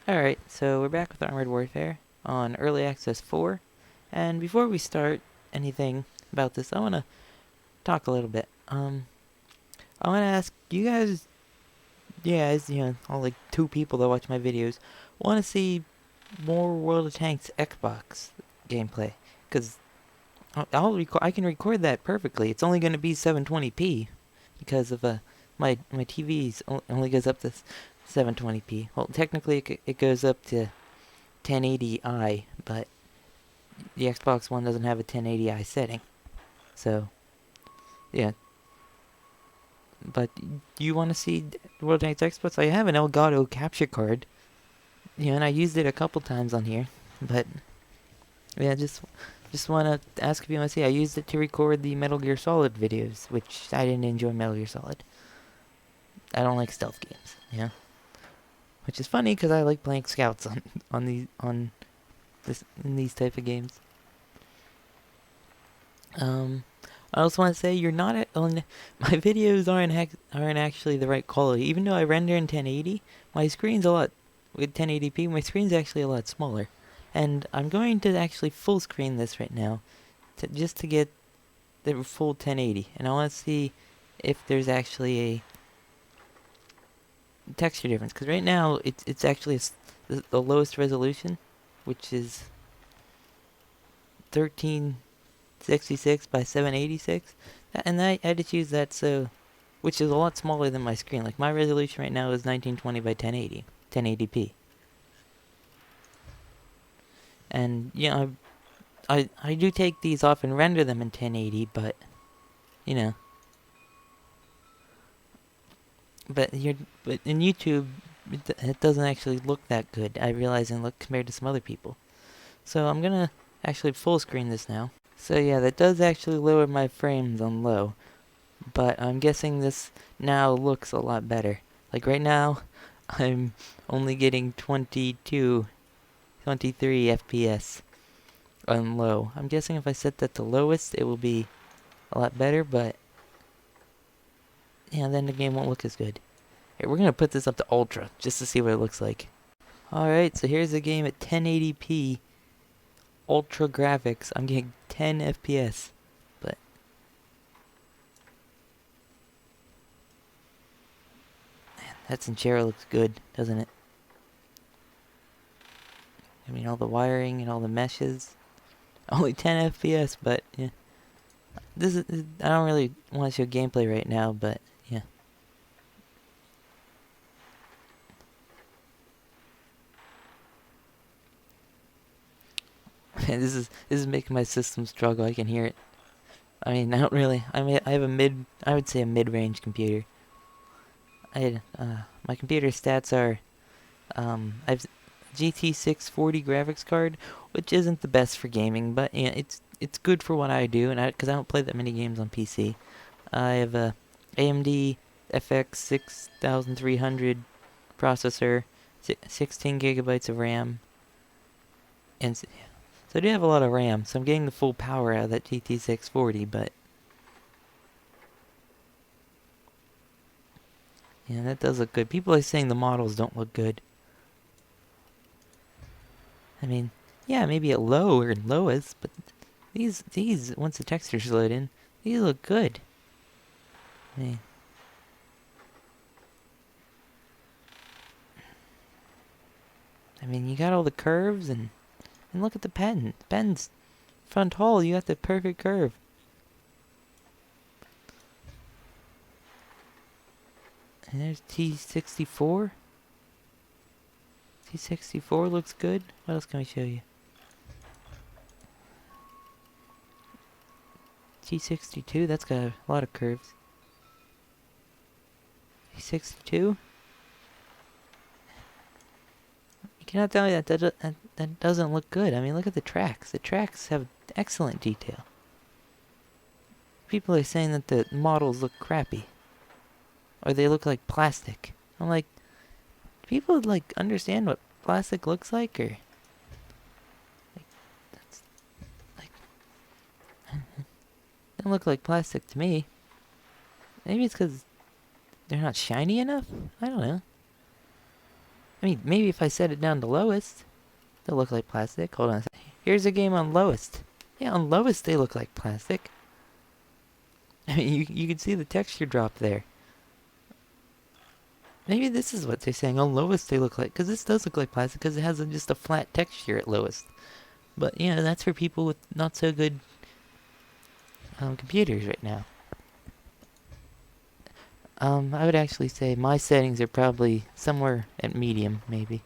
Alright, so we're back with Armored Warfare on Early Access 4. And before we start anything about this, I want to talk a little bit. I want to ask you guys, all like 2 people that watch my videos, want to see more World of Tanks Xbox gameplay. Because I can record that perfectly. It's only going to be 720p because of my TV's only goes up to 720p. Well, technically it goes up to 1080i, but the Xbox One doesn't have a 1080i setting. So, yeah. But you want to see World Tanks Xbox? I have an Elgato capture card, and I used it a couple times on here. But yeah, just want to ask if you want to see. I used it to record the Metal Gear Solid videos, which I didn't enjoy Metal Gear Solid. I don't like stealth games, which is funny because I like playing scouts in these type of games. Um, I also want to say you're not on. My videos aren't actually the right quality. Even though I render in 1080, my screen's a lot with 1080p. My screen's actually a lot smaller, and I'm going to actually full screen this right now, just to get the full 1080. And I want to see if there's actually a texture difference. Because right now it's actually the lowest resolution, which is 1366 by 786, and I just use that which is a lot smaller than my screen. Like my resolution right now is 1920 by 1080p, and I do take these off and render them in 1080, but you know, but in YouTube it doesn't actually look that good. I realize and look compared to some other people. So I'm gonna actually full screen this now. So yeah, that does actually lower my frames on low. But I'm guessing this now looks a lot better. Like right now, I'm only getting 22, 23 FPS on low. I'm guessing if I set that to lowest, it will be a lot better, but yeah, then the game won't look as good. Here, we're gonna put this up to ultra just to see what it looks like. Alright, so here's the game at 1080p, ultra graphics. I'm getting 10 FPS, but that Sincero looks good, doesn't it? I mean, all the wiring and all the meshes. Only 10 FPS, but yeah. I don't really want to show gameplay right now, but yeah. Man, this is making my system struggle. I can hear it. I mean, I don't really. I have I would say a mid-range computer. My computer stats are, I have GT 640 graphics card, which isn't the best for gaming, but yeah, it's good for what I do, and because I don't play that many games on PC. I have a AMD FX 6300 processor, 16 gigabytes of RAM, and so I do have a lot of RAM, so I'm getting the full power out of that GT 640, but yeah, that does look good. People are saying the models don't look good. I mean, yeah, maybe at low or lowest, but these once the textures load in, these look good. I mean, you got all the curves and look at the pen. The pen's front hole. You got the perfect curve. And there's T64. T64 looks good. What else can we show you? T62, that's got a lot of curves. T62? You cannot tell me that doesn't look good. I mean, look at the tracks. The tracks have excellent detail. People are saying that the models look crappy. Or they look like plastic. I'm like, do people like understand what plastic looks like, or like that's like don't look like plastic to me. Maybe it's because they're not shiny enough. I don't know. I mean, maybe if I set it down to lowest, they'll look like plastic. Hold on a second. Here's a game on lowest. Yeah, on lowest they look like plastic. I mean, you can see the texture drop there. Maybe this is what they're saying. On lowest they look like, because this does look like plastic because it has just a flat texture at lowest. But yeah, that's for people with not so good computers right now. I would actually say my settings are probably somewhere at medium, maybe.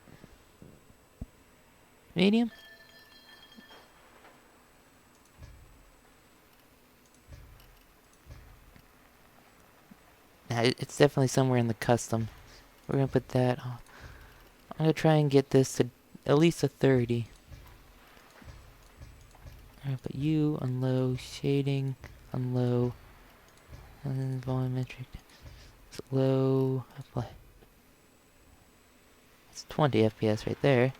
Medium? Nah, it's definitely somewhere in the custom. We're gonna put that on. I'm gonna try and get this to at least a 30. I'm gonna put you on low, shading on low, and then volumetric low, apply. It's 20 FPS right there.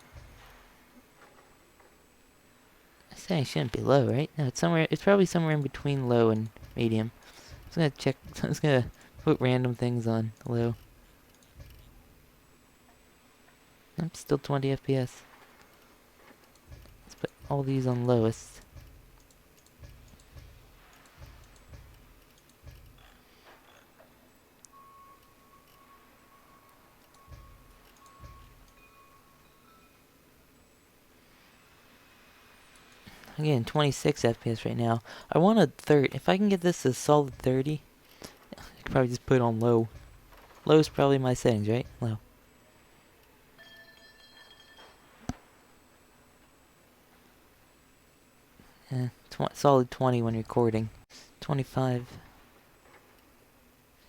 This thing shouldn't be low, right? No, it's somewhere. It's probably somewhere in between low and medium. I'm just gonna check. I'm just gonna put random things on low. I'm still 20 FPS. Let's put all these on lowest. Again, 26 FPS right now. I want a 30. If I can get this to a solid 30, I could probably just put it on low. Low is probably my settings, right? Low. Solid 20 when recording. 25.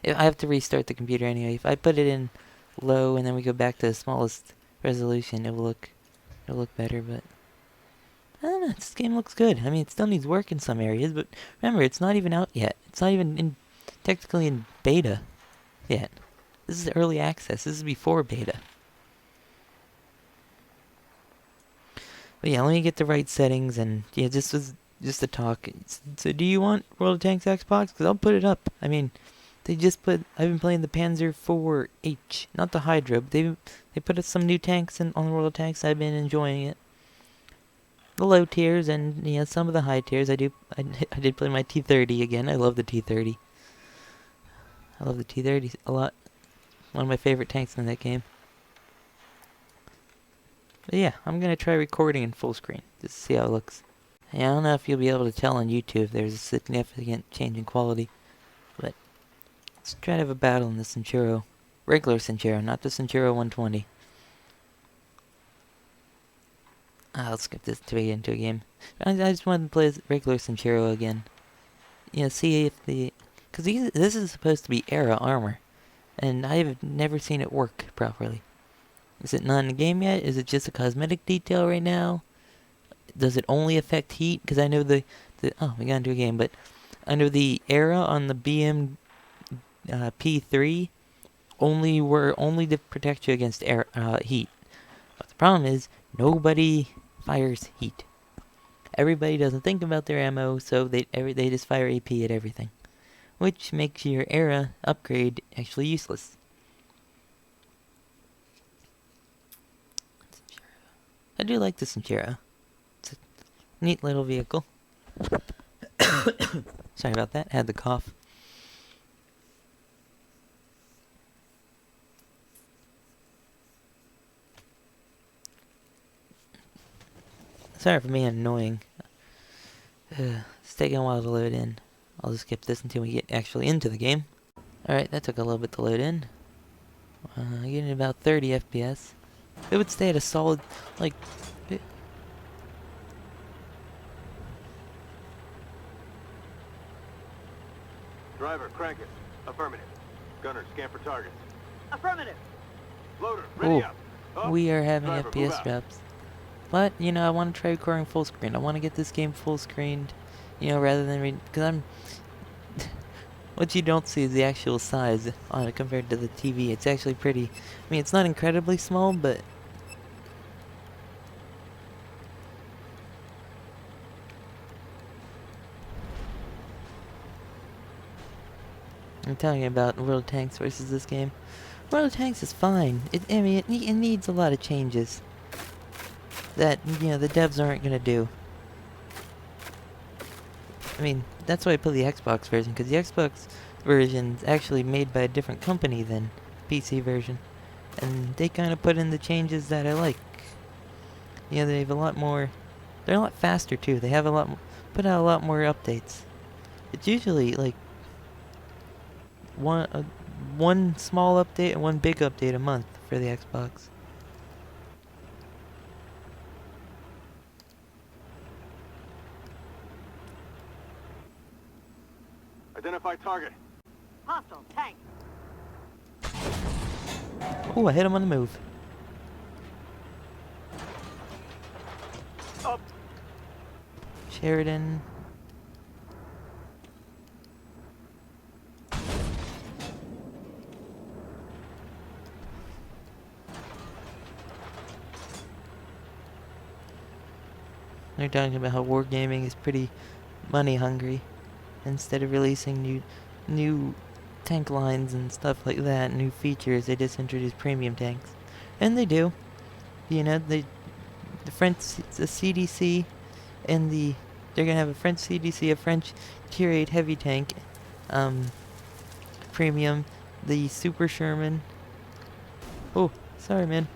I have to restart the computer anyway. If I put it in low and then we go back to the smallest resolution, it'll look better, but I don't know, this game looks good. I mean, it still needs work in some areas, but remember, it's not even out yet. It's not even technically in beta yet. This is early access. This is before beta. But yeah, let me get the right settings, and yeah, this was just a talk. So do you want World of Tanks Xbox? Because I'll put it up. I mean, they just put, I've been playing the Panzer IV-H, not the Hydra, but they put up some new tanks on the World of Tanks. I've been enjoying it. The low tiers and yeah, some of the high tiers. I did play my T-30 again. I love the T-30. I love the T-30 a lot. One of my favorite tanks in that game. But yeah, I'm gonna try recording in full screen just to see how it looks. Yeah, I don't know if you'll be able to tell on YouTube if there's a significant change in quality, but let's try to have a battle in the Centauro. Regular Centauro, not the Centauro 120. I'll skip this to get into a game. I just wanted to play as regular Centauro again. You know, see if because this is supposed to be Era armor, and I've never seen it work properly. Is it not in the game yet? Is it just a cosmetic detail right now? Does it only affect heat? Because I know oh, we got into a game, but I know the Era on the BM P3 only to protect you against heat. But the problem is nobody fires heat. Everybody doesn't think about their ammo, so they just fire AP at everything, which makes your Era upgrade actually useless. I do like the Centauro. It's a neat little vehicle. Sorry about that. I had the cough. Sorry for being annoying. It's taking a while to load in. I'll just skip this until we get actually into the game. Alright, that took a little bit to load in. Getting about 30 FPS. It would stay at a solid, like... Driver, crank it. Affirmative. Gunner, scan for targets. Affirmative. Loader, ready up. We are having Driver, FPS drops. But, you know, I want to try recording full screen. I want to get this game full screened, you know, rather than because I'm... What you don't see is the actual size on it compared to the TV. It's actually pretty... I mean, it's not incredibly small, but... I'm telling you about World of Tanks versus this game. World of Tanks is fine. I mean, it needs a lot of changes that, you know, the devs aren't gonna do. I mean, that's why I play the Xbox version, because the Xbox version's actually made by a different company than PC version. And they kind of put in the changes that I like. You know, they have a lot more... They're a lot faster, too. They have a lot... Put out a lot more updates. It's usually, like... One small update and one big update a month for the Xbox. Identify target. Hostile tank. Oh, I hit him on the move. Up. Sheridan. They're talking about how wargaming is pretty money hungry. Instead of releasing new tank lines and stuff like that, new features, they just introduce premium tanks. And they do. You know, the CDC and they're gonna have a French CDC, a French Tier 8 heavy tank, premium, the Super Sherman. Oh, sorry, man.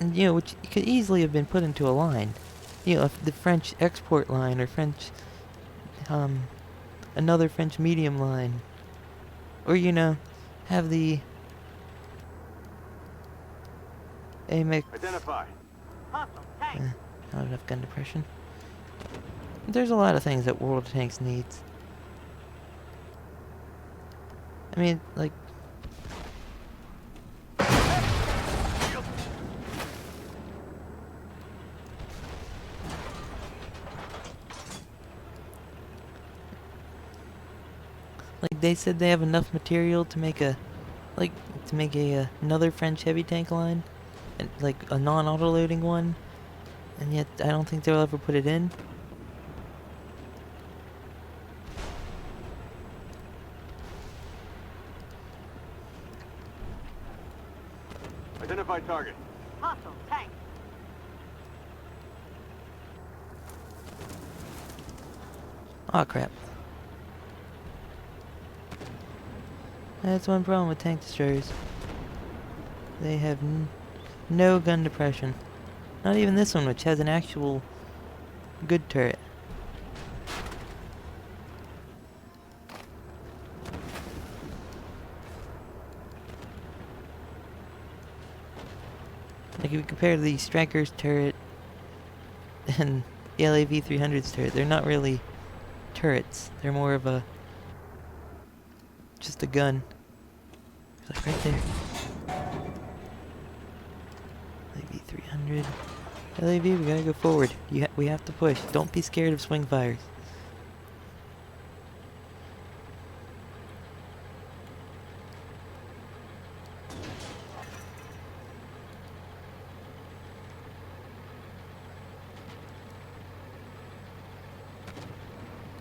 And, you know, which could easily have been put into a line. You know, the French export line or French, another French medium line. Or, you know, have the AMX. Identify. Hostile tank. Not enough gun depression. There's a lot of things that World of Tanks needs. I mean, like... Like, they said they have enough material to make a... Like, to make another French heavy tank line. And, like, a non-auto-loading one. And yet, I don't think they'll ever put it in. Identify target. Hostile tank. Aw, crap. That's one problem with tank destroyers. They have no gun depression. Not even this one, which has an actual good turret. Like, if you compare the Striker's turret and the LAV 300's turret, they're not really turrets. They're more of a... just a gun. It's like right there. LAV 300. LAV, we gotta go forward. We have to push. Don't be scared of swing fires.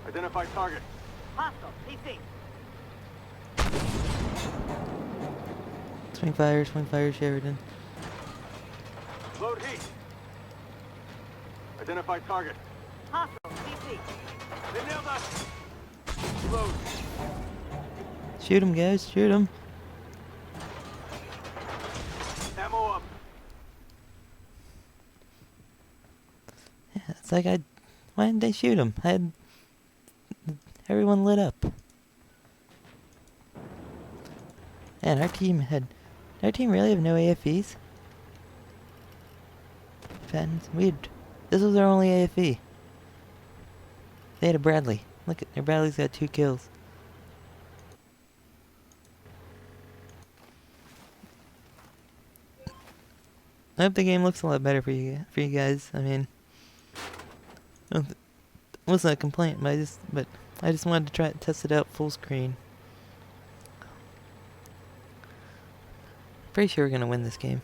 Identify target. Hostile PC. Swing fire, Sheridan. Load heat. Identify target. Hostile PC. They nailed us. Load. Shoot him, guys, shoot him. Ammo up. Yeah, it's like why didn't they shoot him? I had everyone lit up. And our team really have no AFEs? Fans, this was their only AFE. They had a Bradley. Look at their Bradley's got 2 kills. I hope the game looks a lot better for you guys. I mean, it wasn't a complaint, but I just wanted to try to test it out full screen. Pretty sure we're gonna win this game.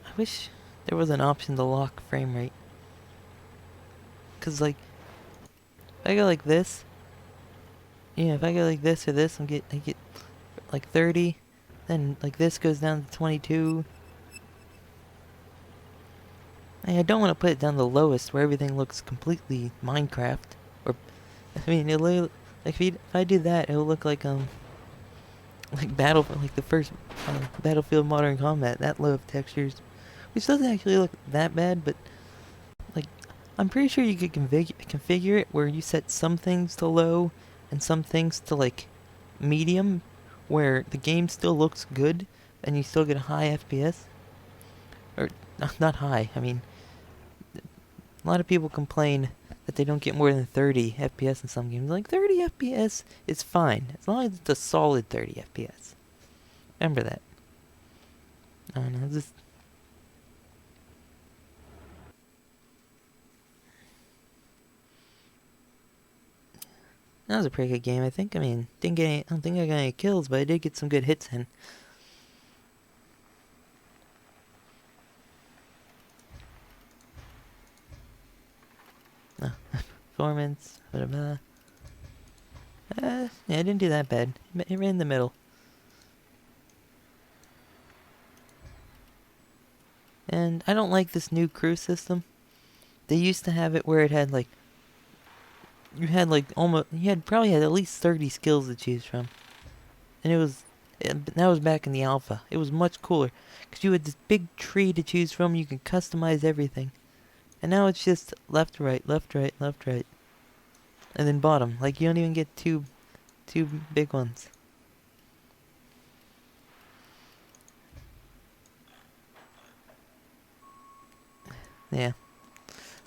I wish there was an option to lock frame rate. cause like, if I go like this, if I go like this or this, I get like 30, then like this goes down to 22. I don't want to put it down the lowest where everything looks completely Minecraft. Or, I mean, like if I do that, it'll look like like the first Battlefield Modern Combat, that low of textures, which doesn't actually look that bad, but like I'm pretty sure you could configure it where you set some things to low and some things to like medium, where the game still looks good and you still get a high FPS. Or not high. I mean, a lot of people complain that they don't get more than 30 FPS in some games. Like 30 FPS is fine as long as it's a solid 30 FPS. Remember that. I don't know, just that was a pretty good game, I think. I mean, I don't think I got any kills, but I did get some good hits in. Performance, blah, blah, blah. Yeah, I didn't do that bad. It ran in the middle. And I don't like this new crew system. They used to have it where it had like, you probably had at least 30 skills to choose from. And that was back in the alpha. It was much cooler. Because you had this big tree to choose from, you could customize everything. And now it's just left, right, left, right, left, right. And then bottom. Like, you don't even get two big ones. Yeah.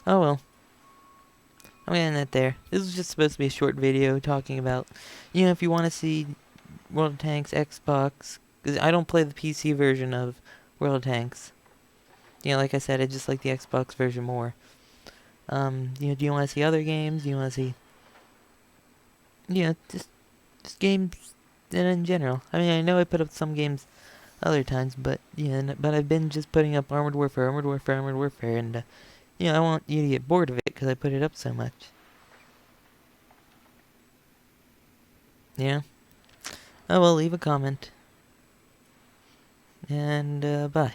Oh well. I'm gonna end that there. This was just supposed to be a short video talking about, if you want to see World of Tanks, Xbox, because I don't play the PC version of World of Tanks. Like I said, I just like the Xbox version more. Do you want to see other games? Do you want to see, just games in general? I mean, I know I put up some games other times, but but I've been just putting up Armored Warfare, and I want you to get bored of it because I put it up so much. Yeah. Oh well, leave a comment. And bye.